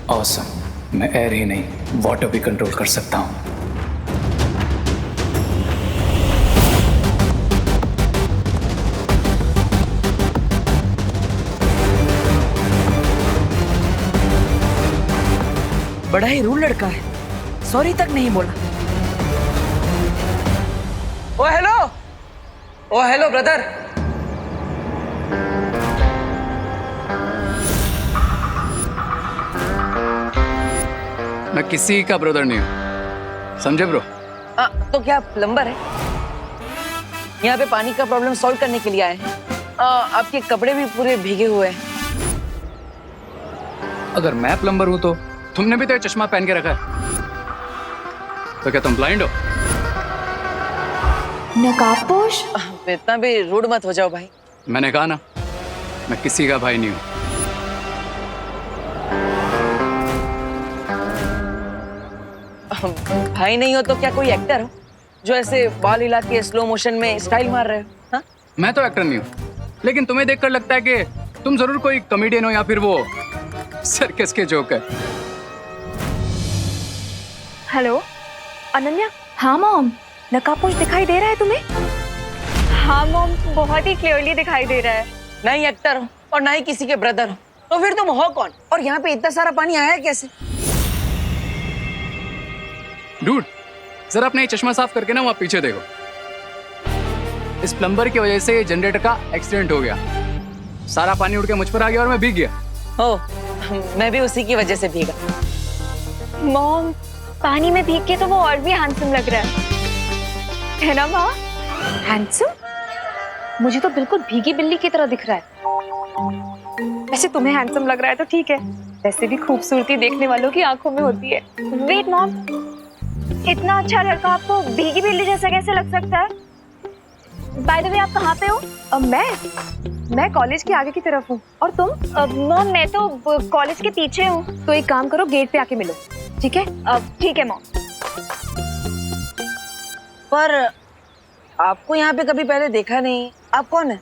Awesome. मैं air ही नहीं water भी कंट्रोल कर सकता हूँ। बड़ा ही रूड लड़का है, सॉरी तक नहीं बोला। ओ हेलो, ओ हेलो ब्रदर। मैं किसी का ब्रदर नहीं हूँ, समझे ब्रो? तो क्या प्लम्बर है? यहाँ पे पानी का प्रॉब्लम सॉल्व करने के लिए आए हैं। आपके कपड़े भी पूरे भीगे हुए हैं। अगर मैं प्लम्बर हूँ तो तुमने भी तो ये चश्मा पहन के रखा है, तो क्या तुम ब्लाइंड हो? नकाबपोश। इतना भी रूड मत हो जाओ भाई। मैंने कहा ना, मैं किसी का भाई नहीं हूँ। भाई नहीं हो तो क्या कोई एक्टर हो जो ऐसे बाल हिला के स्लो मोशन में स्टाइल मार रहे हो? हाँ? मैं तो एक्टर नहीं हूँ, लेकिन तुम्हें देखकर लगता है कि तुम जरूर कोई कॉमेडियन हो या फिर वो सर्कस के जोकर। हेलो अनन्या। हाँ मॉम, नकाबपोश दिखाई दे रहा है तुम्हें? हाँ मॉम, बहुत ही क्लियरली दिखाई दे रहा है। ना ही एक्टर हो और ना ही किसी के ब्रदर हो, तो फिर तुम हो कौन? और यहाँ पे इतना सारा पानी आया है कैसे? डूड, जरा अपने ये चश्मा साफ करके ना वहाँ पीछे देखो। इस प्लम्बर की वजह से जनरेटर का एक्सीडेंट हो गया, सारा पानी उड़ के मुझ पर आ गया और मैं भीग गया। मैं भी उसी की वजह से भीगा। मॉम, पानी में भीग के तो वो और भी हैंडसम लग रहा है ना माँ? हैंडसम? मुझे तो बिल्कुल भीगी बिल्ली की तरह दिख रहा है। वैसे तुम्हें हैंडसम लग रहा है तो ठीक है, वैसे भी खूबसूरती देखने वालों की आंखों में होती है। वेट मॉम, इतना अच्छा लड़का आपको भीगी बिल्ली जैसा कैसे लग सकता है? बाय द वे, आप कहाँ पे हो? मैं कॉलेज के आगे की तरफ हूँ। और तुम? मॉम, मैं तो कॉलेज के पीछे हूँ। तो एक काम करो, गेट पे आके मिलो, ठीक है? ठीक है मॉम। पर आपको यहाँ पे कभी पहले देखा नहीं, आप कौन है?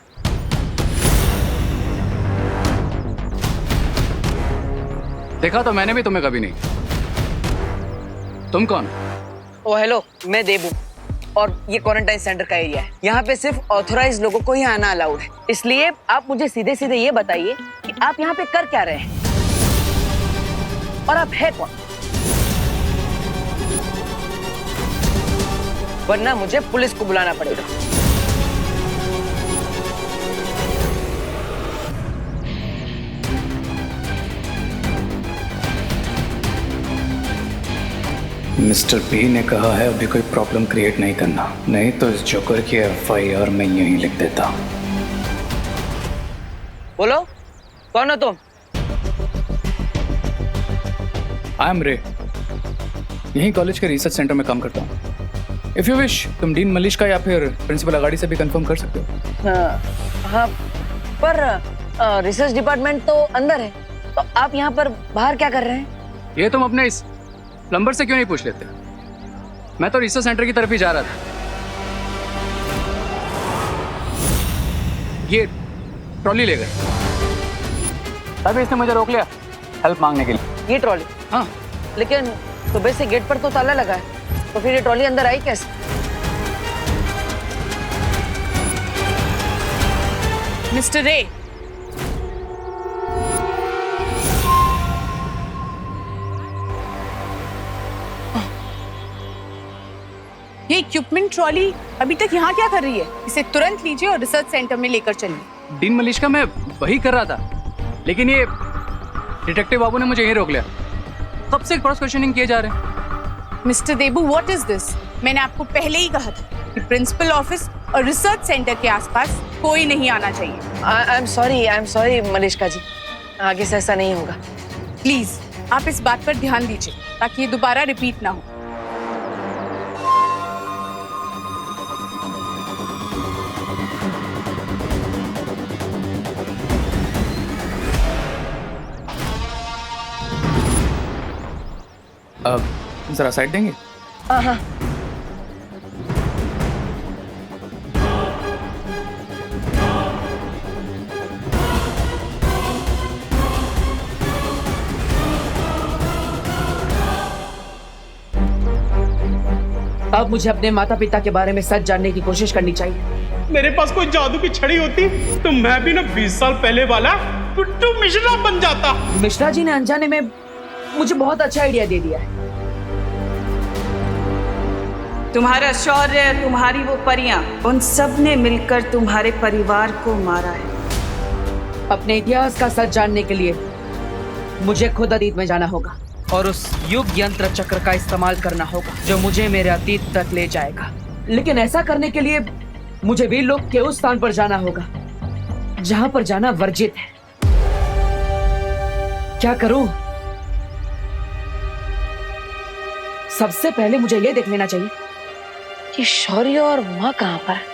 देखा तो मैंने भी तुम्हें कभी नहीं। तुम कौन? ओ हेलो, मैं देबू और ये क्वारंटाइन सेंटर का एरिया है। यहाँ पे सिर्फ ऑथोराइज लोगों को ही आना अलाउड है। इसलिए आप मुझे सीधे सीधे ये बताइए कि आप यहाँ पे कर क्या रहे हैं और आप है कौन? वरना मुझे पुलिस को बुलाना पड़ेगा। मिस्टर पी ने कहा है अभी कोई प्रॉब्लम क्रिएट नहीं करना, नहीं तो इस जोकर की FIR मैं यहीं लिख देता। बोलो, कौन हो तुम? आई एम रे, यहीं कॉलेज के रिसर्च सेंटर में काम करता हूँ। इफ यू विश, तुम डीन मलिश का या फिर प्रिंसिपल अगाड़ी से भी कंफर्म कर सकते हो। हाँ, पर रिसर्च डिपार्टमेंट तो अंदर है, तो आप यहाँ पर बाहर क्या कर रहे हैं? ये तुम अपने इस प्लम्बर से क्यों नहीं पूछ लेते? मैं तो रिसर्च सेंटर की तरफ ही जा रहा था। ये ट्रॉली ले गए, तभी इसने मुझे रोक लिया हेल्प मांगने के लिए। ये ट्रॉली? हाँ। लेकिन सुबह से गेट पर तो ताला लगा है, तो फिर ये ट्रॉली अंदर आई कैसे? मिस्टर रे, ये इक्विपमेंट ट्रॉली अभी तक यहाँ क्या कर रही है? इसे तुरंत लीजिए और रिसर्च सेंटर में लेकर चलिए। डीन मलिश का मैं वही कर रहा था, लेकिन ये डिटेक्टिव बाबू ने मुझे यहीं रोक लिया। कब से क्रॉस क्वेश्चनिंग किए जा रहे हैं। Mister Debu, what is this? मैंने आपको पहले ही कहा था कि प्रिंसिपल ऑफिस और रिसर्च सेंटर के आसपास कोई नहीं आना चाहिए। आई एम सॉरी मलिश्का जी, आगे से ऐसा नहीं होगा। प्लीज आप इस बात पर ध्यान दीजिए ताकि ये दोबारा रिपीट ना हो। अब जरा साइड देंगे? हाँ। अब मुझे अपने माता पिता के बारे में सच जानने की कोशिश करनी चाहिए। मेरे पास कोई जादू की छड़ी होती तो मैं भी ना 20 साल पहले वाला टुट्टू मिश्रा बन जाता। मिश्रा जी ने अनजाने में मुझे बहुत अच्छा आइडिया दे दिया है। तुम्हारा शौर्य, तुम्हारी वो परियां, उन सब ने मिलकर तुम्हारे परिवार को मारा है। अपने इतिहास का सच जानने के लिए मुझे खुद अतीत में जाना होगा और उस युग यंत्र चक्र का इस्तेमाल करना होगा जो मुझे मेरे अतीत तक ले जाएगा। लेकिन ऐसा करने के लिए मुझे वीर लोक के उस स्थान पर जाना होगा जहां पर जाना वर्जित है। क्या करूं? सबसे पहले मुझे यह देख लेना चाहिए कि शौर्य और मां कहां पर है।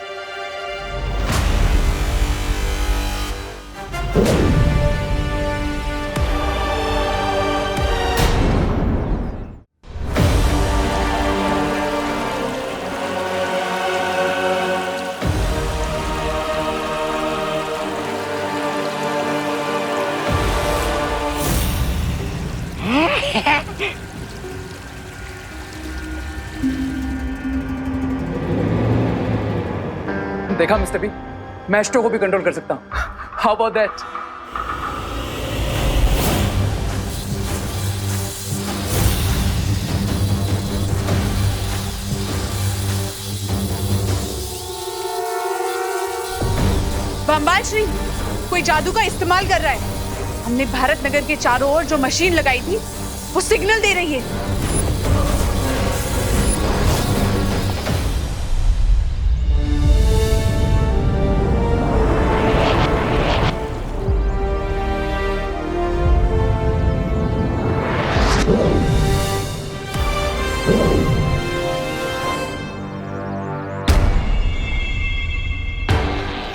देखा मिस्टर बी, मैं एस्ट्रो को भी कंट्रोल कर सकता हूं। How about that? बम्बाल श्री कोई जादू का इस्तेमाल कर रहा है। हमने भारत नगर के चारों ओर जो मशीन लगाई थी वो सिग्नल दे रही है।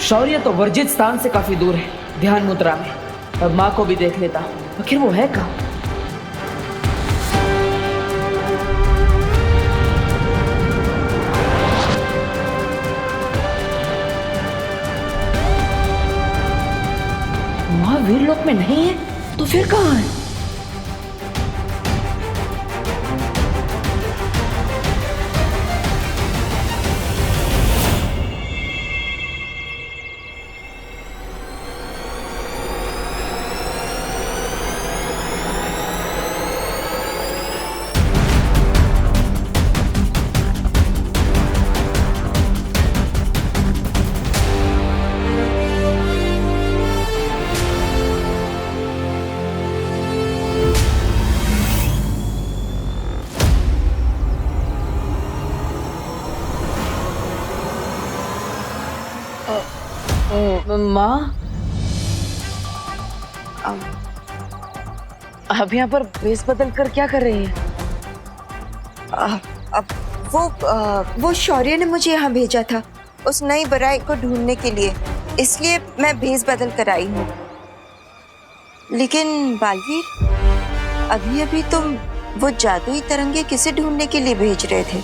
शौर्य तो वर्जित स्थान से काफी दूर है, ध्यान मुद्रा में। अब माँ को भी देख लेता हूँ, आखिर वो है कहाँ? माँ वीर लोक में नहीं है तो फिर कहाँ है? माँ, अब यहाँ पर भेस बदल कर क्या कर रही है? अब वो शौर्य ने मुझे यहाँ भेजा था उस नई बराई को ढूंढने के लिए, इसलिए मैं भेस बदल कर आई हूँ। लेकिन बालवीर, अभी अभी तुम वो जादुई तरंगे किसे ढूंढने के लिए भेज रहे थे?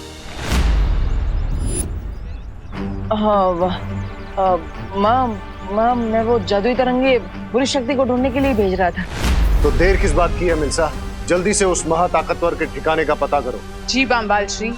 हाँ माँ, मैं वो जादुई तरंगे बुरी शक्ति को ढूंढने के लिए भेज रहा था। तो देर किस बात की है मिल्सा? जल्दी से उस महाताकतवर के ठिकाने का पता करो। जी बम्बाल श्री।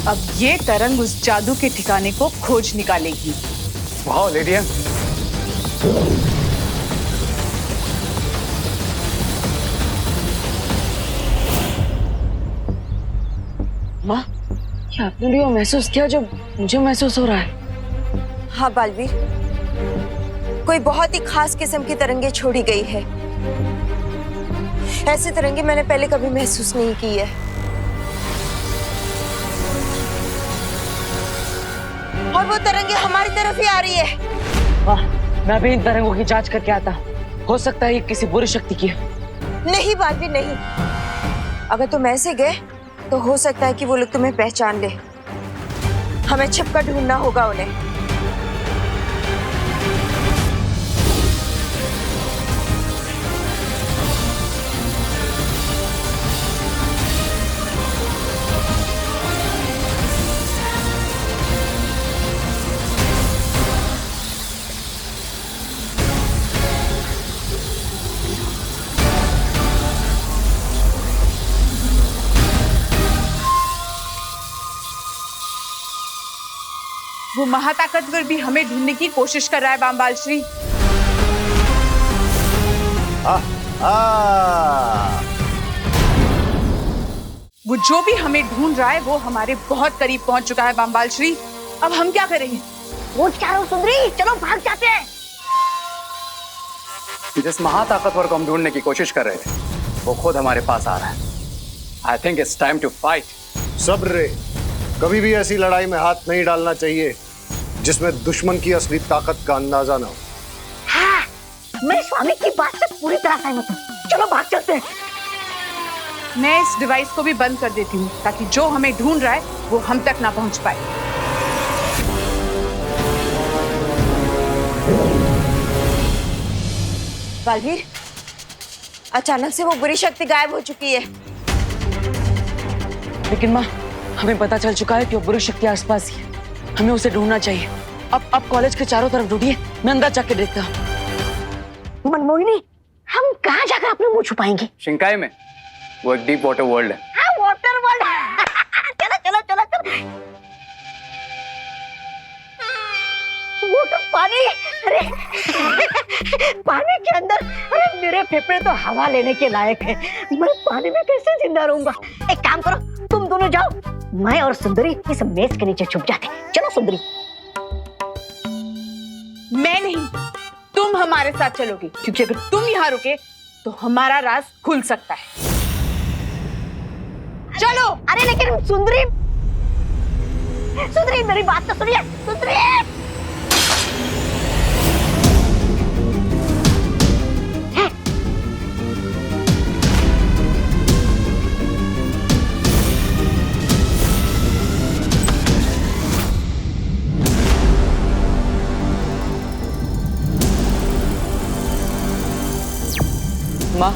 अब ये तरंग उस जादू के ठिकाने को खोज निकालेगी। वाह लेडी, माँ, क्या आपने भी वो महसूस किया जो मुझे महसूस हो रहा है? हाँ बालवीर, कोई बहुत ही खास किस्म की तरंगे छोड़ी गई है। ऐसी तरंगे मैंने पहले कभी महसूस नहीं की है। और वो तरंगे हमारी तरफ ही आ रही है। वाह, मैं भी इन तरंगों की जांच करके आता हूँ। हो सकता है ये किसी बुरी शक्ति की है। नहीं बालवीर नहीं, अगर तुम ऐसे गए तो हो सकता है कि वो लोग तुम्हें पहचान ले। हमें छिपकर ढूंढना होगा उन्हें। वो महाताकतवर भी हमें ढूंढने की कोशिश कर रहा है बामबाल श्री। वो जो भी हमें ढूंढ रहा है वो हमारे बहुत करीब पहुंच चुका है बामबाल श्री। अब हम क्या करेंगे? वो क्या हो सुंदरी, चलो भाग जाते हैं। जिस महाताकतवर को हम ढूंढने की कोशिश कर रहे थे वो खुद हमारे पास आ रहा है। I think it's time to fight. सब्र रे, कभी भी ऐसी लड़ाई में हाथ नहीं डालना चाहिए जिसमें दुश्मन की असली ताकत का अंदाजा ना हो। हाँ, मैं स्वामी की बात से पूरी तरह सहमत हूँ। चलो भाग चलते हैं। मैं इस डिवाइस को भी बंद कर देती हूँ ताकि जो हमें ढूंढ रहा है वो हम तक ना पहुंच पाए। बालवीर, अचानक से वो बुरी शक्ति गायब हो चुकी है। लेकिन माँ, हमें पता चल चुका है कि वो बुरी शक्ति आसपास ही है। हमें उसे ढूंढना चाहिए। अब कॉलेज के चारों तरफ ढूंढिए, मैं अंदर जाके देखता हूँ। मनमोहिनी, हम कहाँ जाकर अपने मुंह छुपाएंगे? शिंकाई में वो एक डीप वाटर वर्ल्ड है। हाँ, वाटर वर्ल्ड। चलो चलो चलो चलो। वाटर पानी, अरे पानी के अंदर, अरे मेरे फेफड़े तो हवा लेने के लायक है। मैं पानी में कैसे जिंदा रहूंगा? एक काम करो, तुम दोनों जाओ, मैं और सुंदरी इस मेज के नीचे छुप जाते। चलो सुंदरी। मैं नहीं, तुम हमारे साथ चलोगी, क्योंकि अगर तुम यहाँ रुके तो हमारा राज खुल सकता है। चलो। अरे लेकिन सुंदरी, सुंदरी मेरी बात तो सुनिए। सुंदरी, माँ,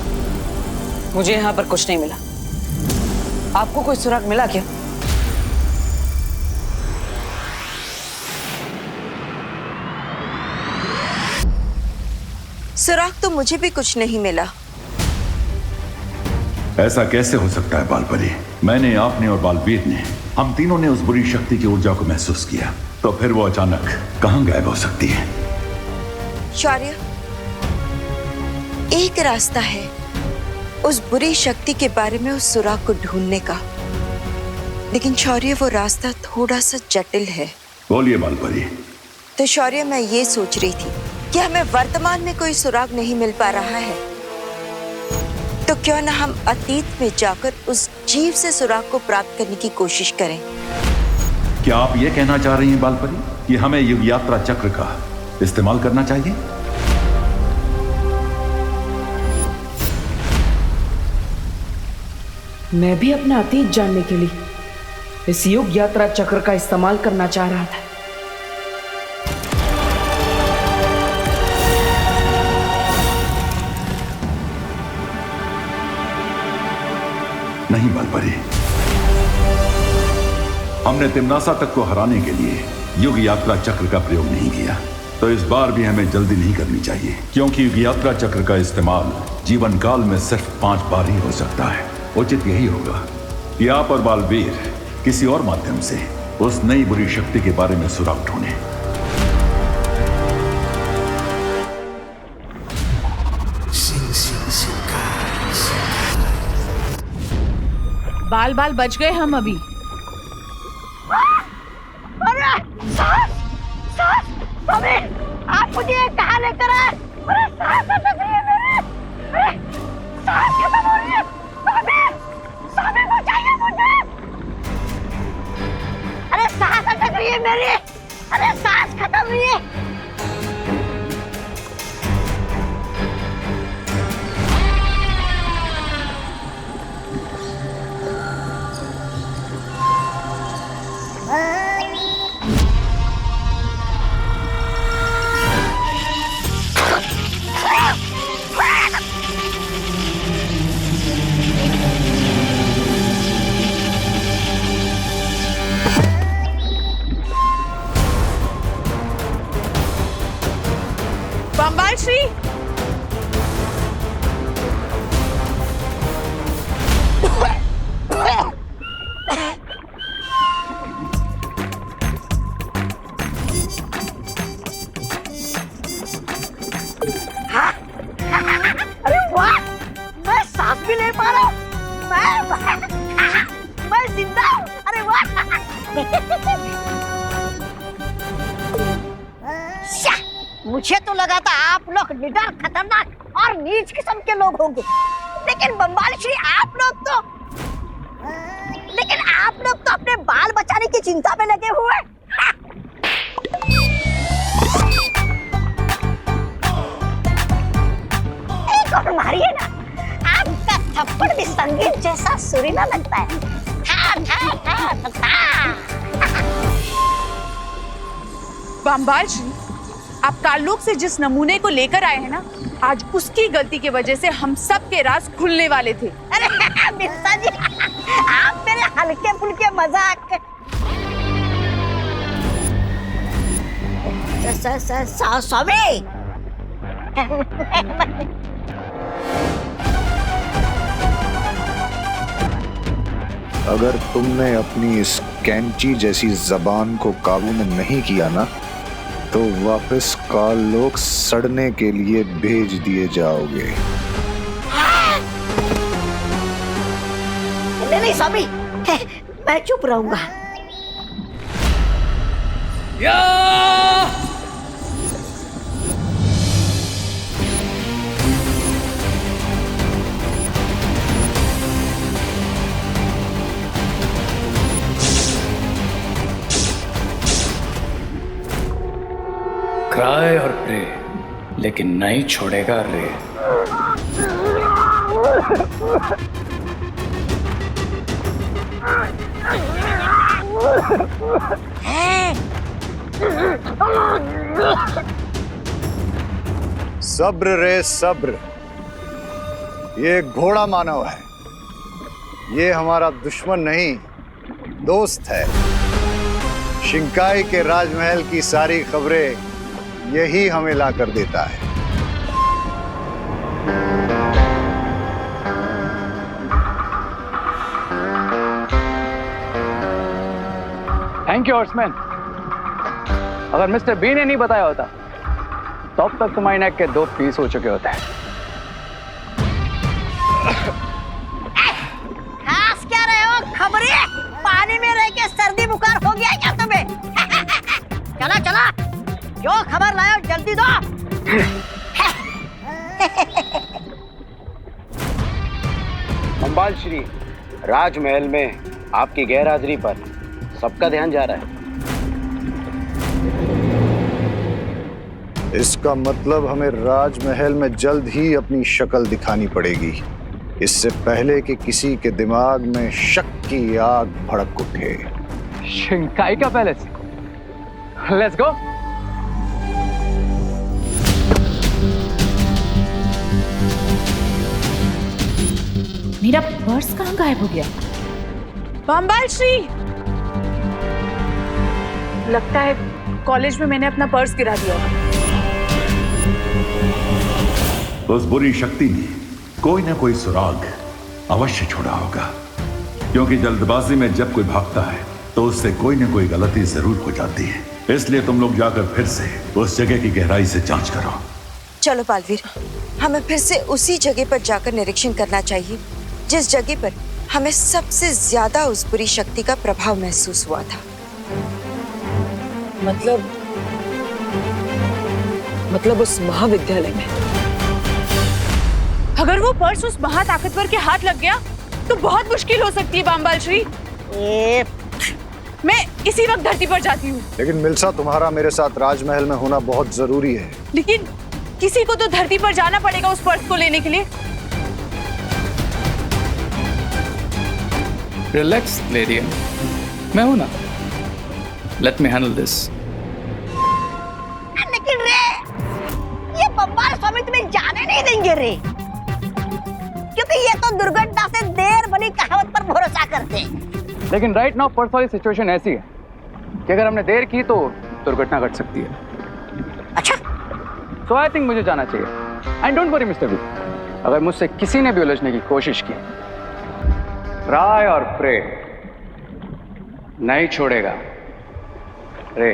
मुझे यहाँ पर कुछ नहीं मिला। आपको कोई सुराग मिला क्या? सुराग तो मुझे भी कुछ नहीं मिला। ऐसा कैसे हो सकता है बालपरी? मैंने, आपने और बालवीर ने, हम तीनों ने उस बुरी शक्ति की ऊर्जा को महसूस किया, तो फिर वो अचानक कहां गायब हो सकती है? शौर्य, एक रास्ता है उस बुरी शक्ति के बारे में उस सुराग को ढूंढने का, लेकिन शौर्य वो रास्ता थोड़ा सा जटिल है। बोलिए बालपरी। तो शौर्य, मैं ये सोच रही थी कि हमें वर्तमान में कोई सुराग नहीं मिल पा रहा है, तो क्यों ना हम अतीत में जाकर उस जीव से सुराग को प्राप्त करने की कोशिश करें। क्या आप ये कहना चाह रही हैं बालपरी कि हमें युग यात्रा चक्र का इस्तेमाल करना चाहिए? मैं भी अपना अतीत जानने के लिए इस युग यात्रा चक्र का इस्तेमाल करना चाह रहा था। नहीं बालपरी, हमने तिम्नासा तक को हराने के लिए युग यात्रा चक्र का प्रयोग नहीं किया, तो इस बार भी हमें जल्दी नहीं करनी चाहिए, क्योंकि युग यात्रा चक्र का इस्तेमाल जीवन काल में सिर्फ 5 बार ही हो सकता है। उचित यही होगा कि आप और बालवीर किसी और माध्यम से उस नई बुरी शक्ति के बारे में सुराग ढूंढें। बाल बाल बच गए हम अभी। अरे सास, सास, स्वामी, आप मुझे कहाँ लेकर आए? अरे सांस अटक रही है मेरी, अरे सांस खत्म हो रही है। स्वामी, स्वामी बचाइए मुझे। अरे सांस अटक रही है मेरी, अरे सांस खत्म रही है। बम्बाल श्री, मुझे तो लगा था आप लोग निडर, खतरनाक और नीच किस्म के लोग होंगे, लेकिन बम्बाल श्री आप लोग तो अपने बाल बचाने की चिंता में लगे हुए। एक और मारिए ना, आपका थप्पड़ भी संगीत जैसा सुरीला लगता है। बम्बाल श्री, आप ताल्लुक से जिस नमूने को लेकर आए हैं ना, आज उसकी गलती की वजह से हम सब के राज खुलने वाले थे। अरे मिर्जा जी, आप मेरे हल्के फुल्के मजाक स्वामी। अगर तुमने अपनी इस कैंची जैसी जबान को काबू में नहीं किया ना, तो वापस काल लोग सड़ने के लिए भेज दिए जाओगे। नहीं स्वामी, मैं चुप रहूंगा। क्राई और प्रे, लेकिन नहीं छोड़ेगा रे। सब्र रे सब्र, ये घोड़ा मानव है, ये हमारा दुश्मन नहीं दोस्त है। शिंकाई के राजमहल की सारी खबरें यही हमें ला कर देता है। Thank you horseman. अगर मिस्टर बी ने नहीं बताया होता तो अब तक तुम्हारी नेक के 2 पीस हो चुके होते हैं। खास क्या रहे हो खबरे? पानी में रह के सर्दी बुखार हो गया क्या तुम्हें? चला चला, जो खबर लाओ जल्दी दो। बम्बाल श्री, राजमहल में आपकी गैरहाजिरी पर सबका ध्यान जा रहा है। इसका मतलब हमें राजमहल में जल्द ही अपनी शक्ल दिखानी पड़ेगी, इससे पहले कि किसी के दिमाग में शक की आग भड़क उठे। शिंकाई का पैलेस, लेट्स गो। मेरा पर्स कहाँ गायब हो गया? बम्बाल श्री, लगता है कॉलेज में मैंने अपना पर्स गिरा दिया। उस बुरी शक्ति ने कोई ना कोई सुराग अवश्य छोड़ा होगा, क्योंकि जल्दबाजी में जब कोई भागता है तो उससे कोई ना कोई गलती जरूर हो जाती है। इसलिए तुम लोग जाकर फिर से उस जगह की गहराई से जांच करो। चलो बालवीर, हमें फिर से उसी जगह पर जाकर निरीक्षण करना चाहिए जिस जगह पर हमें सबसे ज्यादा उस बुरी शक्ति का प्रभाव महसूस हुआ था। मतलब उस महाविद्यालय में। अगर वो पर्स उस महाताकतवर के हाथ लग गया तो बहुत मुश्किल हो सकती है बम्बाल श्री। मैं इसी वक्त धरती पर जाती हूँ। लेकिन मिल्सा, तुम्हारा मेरे साथ राजमहल में होना बहुत जरूरी है। लेकिन किसी को तो धरती पर जाना पड़ेगा उस पर्स को लेने के लिए। रिलैक्स लेडी, मैं हूं ना, लेट मी हैंडल दिस। लेकिन रे, ये बम्बाल स्वामी तुम्हें जाने नहीं देंगे रे, क्योंकि ये तो दुर्घटना से देर बनी कहावत पर भरोसा करते हैं। लेकिन राइट नाउ पर्स वाली सिचुएशन ऐसी है कि अगर हमने देर की तो दुर्घटना घट सकती है। अच्छा, सो आई थिंक मुझे जाना चाहिए। And don't worry mister B, अगर मुझसे किसी ने भी उलझने की कोशिश की, ट्राई और प्रे, नहीं छोड़ेगा रे।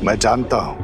मैं जानता हूं